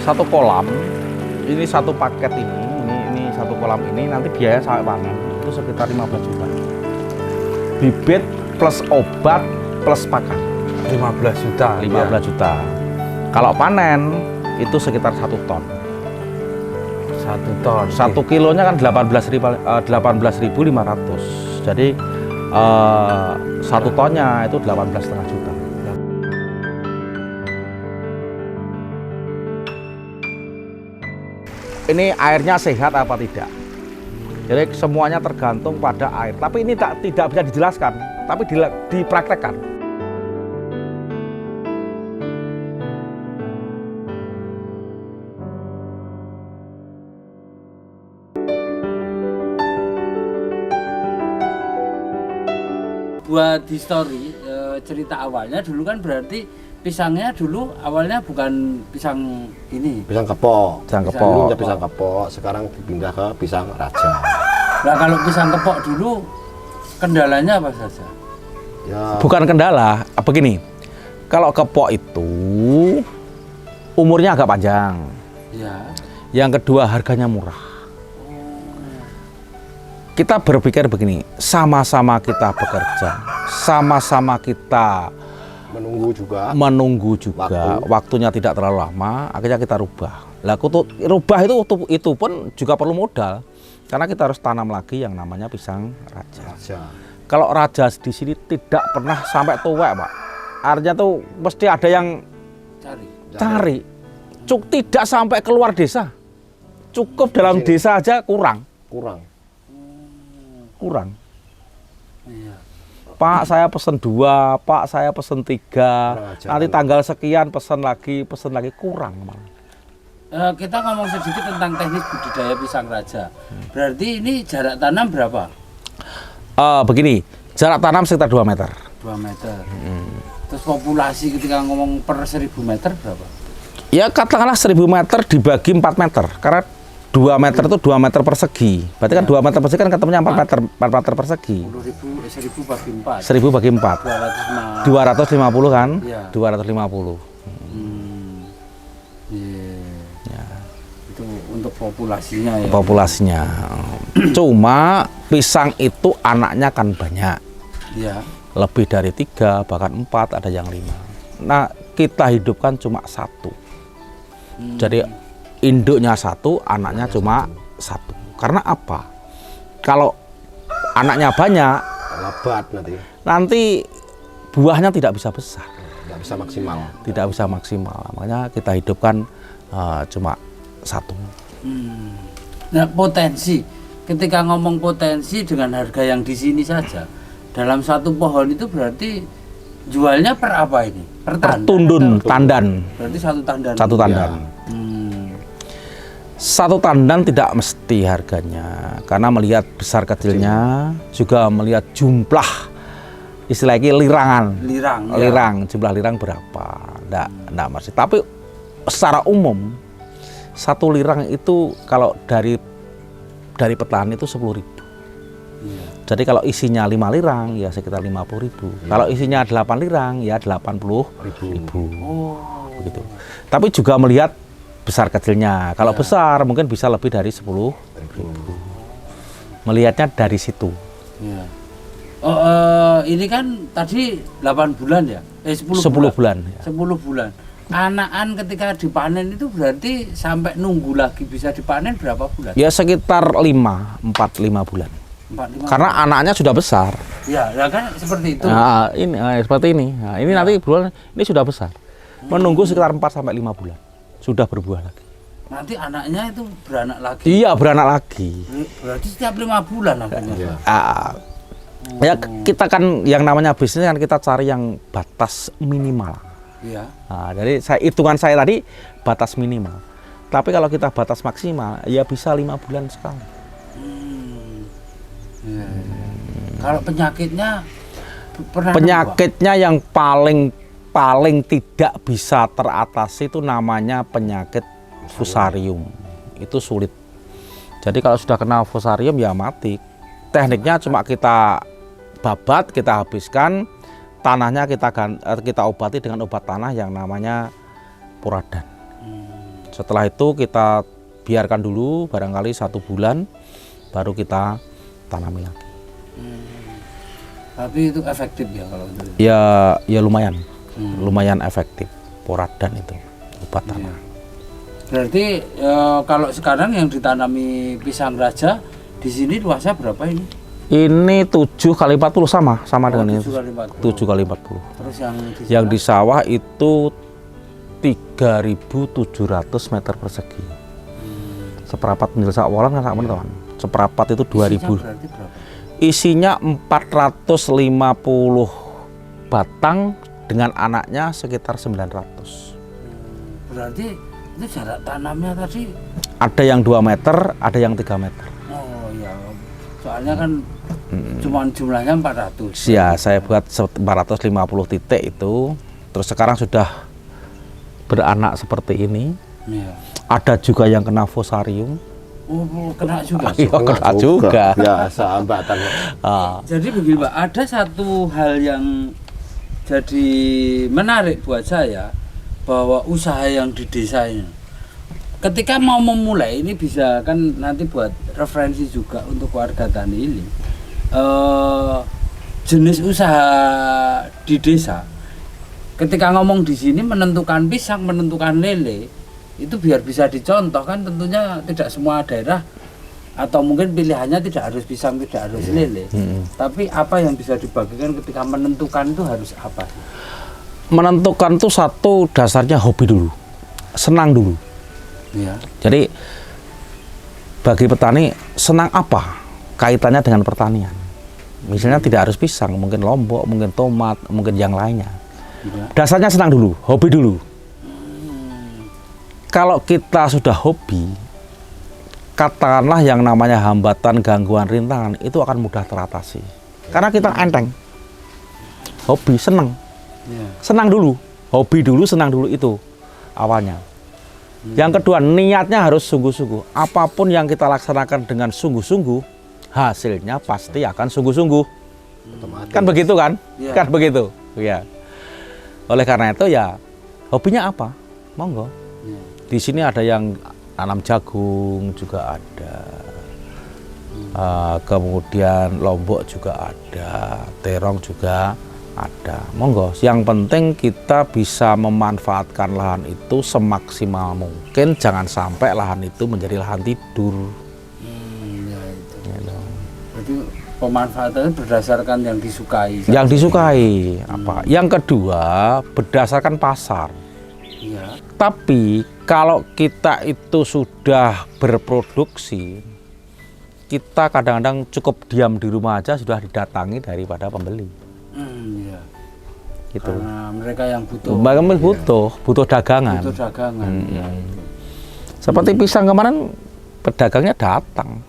satu kolam ini satu paket ini satu kolam ini nanti biaya sampai panen itu sekitar 15 juta. Bibit plus obat plus pakan 15 juta. 15 juta. Kalau panen itu sekitar 1 ton. 1 ton. 1 kilonya kan 18.500. Jadi 1 tonnya itu 18,5 juta. Ini airnya sehat apa tidak? Jadi semuanya tergantung pada air. Tapi ini tidak bisa dijelaskan, tapi dipraktekkan. Buat history cerita awalnya dulu kan berarti pisangnya dulu awalnya bukan pisang ini. Pisang kepok. Pisang Pisang kepok. Dulunya pisang kepok, sekarang dipindah ke pisang raja. Nah kalau pisang kepok dulu kendalanya apa saja? Ya, Bukan kendala, begini. Kalau kepok itu umurnya agak panjang. Ya. Yang kedua harganya murah. Kita berpikir begini, sama-sama kita bekerja, sama-sama kita menunggu juga, waktunya tidak terlalu lama, akhirnya kita rubah. Lah, rubah itu pun juga perlu modal, karena kita harus tanam lagi yang namanya pisang raja. Kalau raja di sini tidak pernah sampai tua, Pak. Artinya tuh mesti ada yang cari. Tidak sampai keluar desa. Cukup dalam desa aja kurang. Iya. Pak, saya pesen 2, Pak, saya pesen 3. Nanti tanggal sekian pesen lagi, kurang malah. Kita ngomong sedikit tentang teknis budidaya pisang raja. Berarti ini jarak tanam berapa? Begini, jarak tanam sekitar 2 meter. 2 meter. Terus populasi ketika ngomong per 1000 meter berapa? Ya katakanlah 1000 meter dibagi 4 meter. Karena 2 meter itu 2 meter persegi. Berarti kan 2 meter persegi kan ketemunya 4 meter persegi. 10.000 bagi 4. 1000 bagi 4. 250 kan? Iya. 250. Ya. Itu untuk populasinya ya. Populasinya. Cuma pisang itu anaknya kan banyak. Iya. Lebih dari 3, bahkan 4, ada yang 5. Nah, kita hidupkan cuma 1. Jadi induknya 1, anaknya cuma 1. Karena apa? Kalau anaknya banyak, lebat nanti buahnya tidak bisa besar, tidak bisa maksimal. tidak bisa maksimal. Makanya kita hidupkan cuma 1. Nah, potensi. Ketika ngomong potensi dengan harga yang di sini saja, dalam 1 pohon itu berarti jualnya per apa ini? Per tandan. Berarti 1 tandan. 1 tandan. Ya. 1 tandan tidak mesti harganya, karena melihat besar kecilnya, juga melihat jumlah istilahnya lirang, jumlah lirang berapa, enggak mesti. Tapi secara umum 1 lirang itu kalau dari petani itu 10.000. Jadi kalau isinya 5 lirang ya sekitar 50.000. Kalau isinya 8 lirang ya 80.000. Begitu. Tapi juga melihat besar kecilnya. Kalau besar mungkin bisa lebih dari 10.000. Melihatnya dari situ. Ya. Ini kan tadi 8 bulan ya? 10 bulan. Ya. 10 bulan. Anakan ketika dipanen itu berarti sampai nunggu lagi bisa dipanen berapa bulan? Ya sekitar 4-5 bulan. 4-5 Karena anaknya sudah besar. Ya kan seperti itu. Nah, ini seperti ini. Nah, ini nanti bulan ini sudah besar. Menunggu sekitar 4-5 bulan. Sudah berbuah lagi. Nanti anaknya itu beranak lagi. Iya, beranak lagi. Berarti setiap 5 bulan akhirnya. Ya kita kan yang namanya bisnis kan kita cari yang batas minimal. Iya. Nah, jadi hitungan saya tadi batas minimal. Tapi kalau kita batas maksimal, ya bisa 5 bulan sekali. Ya. Kalau penyakitnya pernah Penyakitnya yang paling tidak bisa teratasi itu namanya penyakit fusarium. Itu sulit. Jadi kalau sudah kena fusarium ya mati. Tekniknya cuma kita babat, kita habiskan, tanahnya kita obati dengan obat tanah yang namanya puradan. Setelah itu kita biarkan dulu barangkali 1 bulan, baru kita tanami lagi. Tapi itu efektif ya kalau itu? Ya lumayan, lumayan efektif. Poradan itu obat tanah. Berarti kalau sekarang yang ditanami pisang raja di sini luasnya berapa ini? Ini 7 kali 40 sama dengan ini. 7 kali 40. 7 kali 40. Terus yang di sawah itu 3.700 meter persegi. Seperapat penjel sawolan kan sama teman. Seperapat itu 2.000. Berarti berapa? Isinya 450 batang dengan anaknya sekitar 900. Berarti itu jarak tanamnya tadi? Ada yang 2 meter, ada yang 3 meter. Oh ya, soalnya kan cuma jumlahnya 400. Ya, saya buat 450 titik itu. Terus sekarang sudah beranak seperti ini. Iya. Ada juga yang kena fusarium. Oh, kena juga. Iya, kena juga. Biasa hambatan. Jadi begini Pak, ada satu hal yang jadi menarik buat saya bahwa usaha yang di desa ini. Ketika mau memulai ini bisa kan nanti buat referensi juga untuk warga tani ini. Jenis usaha di desa. Ketika ngomong di sini menentukan pisang, menentukan lele, itu biar bisa dicontoh kan tentunya tidak semua daerah atau mungkin pilihannya tidak harus pisang, tidak harus lele. Tapi apa yang bisa dibagikan ketika menentukan itu harus apa? Menentukan tuh satu dasarnya hobi dulu, senang dulu. Ya. Jadi bagi petani senang apa kaitannya dengan pertanian. Misalnya tidak harus pisang, mungkin lombok, mungkin tomat, mungkin yang lainnya. Ya. Dasarnya senang dulu, hobi dulu. Kalau kita sudah hobi, katakanlah yang namanya hambatan, gangguan, rintangan itu akan mudah teratasi. Karena kita enteng, hobi, senang, senang dulu, hobi dulu, senang dulu itu awalnya. Yang kedua, niatnya harus sungguh-sungguh. Apapun yang kita laksanakan dengan sungguh-sungguh, hasilnya pasti akan sungguh-sungguh. Kan begitu kan? Ya. Kan begitu. Ya. Oleh karena itu ya, hobinya apa? Monggo. Di sini ada yang tanam jagung juga ada, kemudian lombok juga ada, terong juga ada. Monggo. Yang penting kita bisa memanfaatkan lahan itu semaksimal mungkin. Jangan sampai lahan itu menjadi lahan tidur. Ya itu. Jadi pemanfaatannya berdasarkan yang disukai. Yang disukai apa? Yang kedua berdasarkan pasar. Iya. Tapi kalau kita itu sudah berproduksi, kita kadang-kadang cukup diam di rumah aja sudah didatangi daripada pembeli. Iya. Gitu. Karena mereka yang butuh. Mereka butuh dagangan. Butuh dagangan. Ya. Seperti pisang kemarin pedagangnya datang.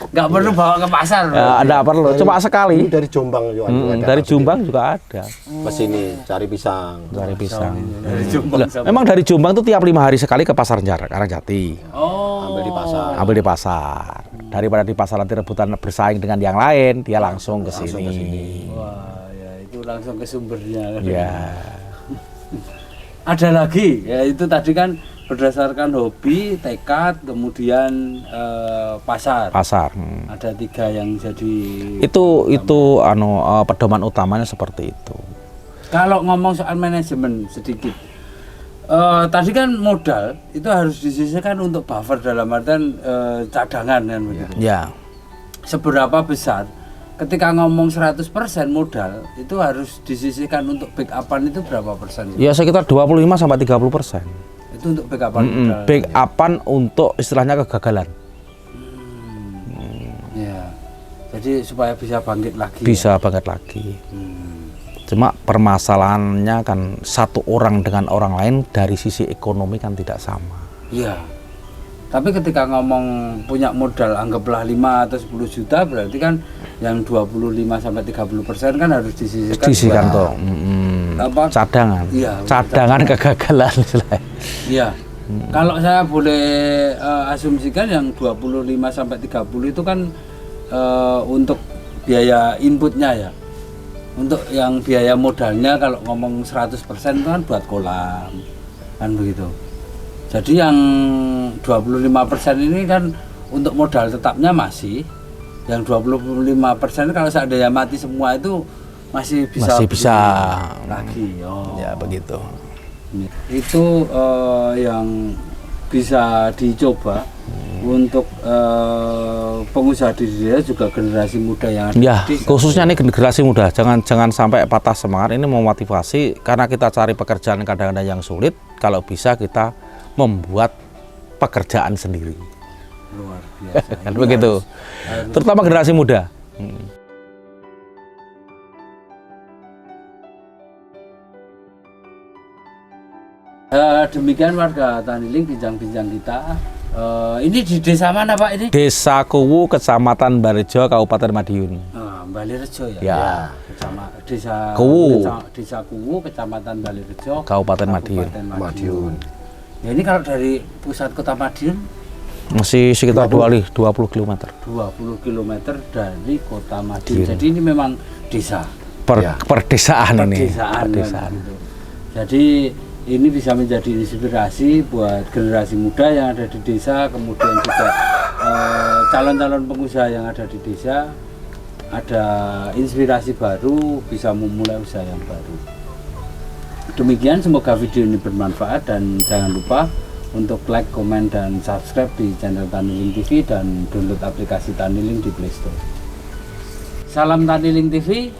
Nggak perlu bawa ke pasar. Ya, ada perlu, cuma sekali. Ini dari Jombang juga. Dari Jombang juga ada. Ke sini cari pisang. Dari pisang. Dari Jombang. Memang dari Jombang tuh tiap 5 hari sekali ke pasar Karangjati. Oh. Ambil di pasar. Ambil di pasar. Daripada di pasar nanti rebutan bersaing dengan yang lain, dia langsung ke sini. Wah, ya itu langsung ke sumbernya. Ya. Ada lagi, ya itu tadi kan berdasarkan hobi, tekad, kemudian pasar. Pasar. Ada 3 yang jadi. Itu pedoman utamanya seperti itu. Kalau ngomong soal manajemen sedikit, tadi kan modal itu harus disisihkan untuk buffer dalam artian cadangan kan begitu. Ya. Seberapa besar? Ketika ngomong 100% modal itu harus disisihkan untuk backupan itu berapa persen? Ya sekitar 25 sampai 30%. Itu untuk backupan modal. Backupan untuk istilahnya kegagalan. Ya. Jadi supaya bisa bangkit lagi. Bisa bangkit lagi. Cuma permasalahannya kan satu orang dengan orang lain dari sisi ekonomi kan tidak sama. Iya. Tapi ketika ngomong punya modal anggaplah 5 atau 10 juta berarti kan yang 25 sampai 30% kan harus disisihkan. Disisihkan toh. Cadangan. Iya. Cadangan kegagalan. Iya. Kalau saya boleh asumsikan yang 25 sampai 30 itu kan untuk biaya inputnya ya. Untuk yang biaya modalnya kalau ngomong 100% itu kan buat kolam. Kan begitu. Jadi yang 25% ini kan untuk modal tetapnya masih, yang 25% kalau seandainya mati semua itu masih bisa lagi. Oh. Ya begitu. Itu yang bisa dicoba untuk pengusaha di desa, juga generasi muda yang ada Ya, di desa. khususnya nih generasi muda, jangan sampai patah semangat. Ini memotivasi karena kita cari pekerjaan kadang-kadang yang sulit. Kalau bisa kita membuat pekerjaan sendiri. Luar biasa. Kan Ini begitu. harus- Terutama generasi muda. Demikian warga Taniling, bincang-bincang kita. Ini di desa mana Pak ini? Desa Kuwu, Kecamatan Barejo, Kabupaten Madiun. Balirejo ya. Ya. Desa Kuwu. Desa Kuwu, Kecamatan Balirejo, Kabupaten Madiun. Madiun. Ya, ini kalau dari pusat kota Madiun Masih sekitar 20 km 20 km dari kota Madiun. Jadi ini memang desa. per perdesaan ini. Perdesaan. Perdesaan. Gitu. Jadi ini bisa menjadi inspirasi buat generasi muda yang ada di desa, kemudian juga calon-calon pengusaha yang ada di desa, ada inspirasi baru, bisa memulai usaha yang baru. Demikian, semoga video ini bermanfaat dan jangan lupa untuk like, komen, dan subscribe di channel Taniling TV dan download aplikasi Taniling di Play Store. Salam Taniling TV,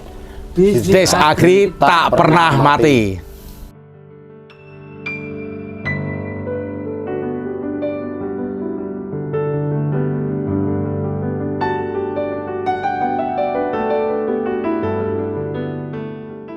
Bisnis agri tak pernah mati.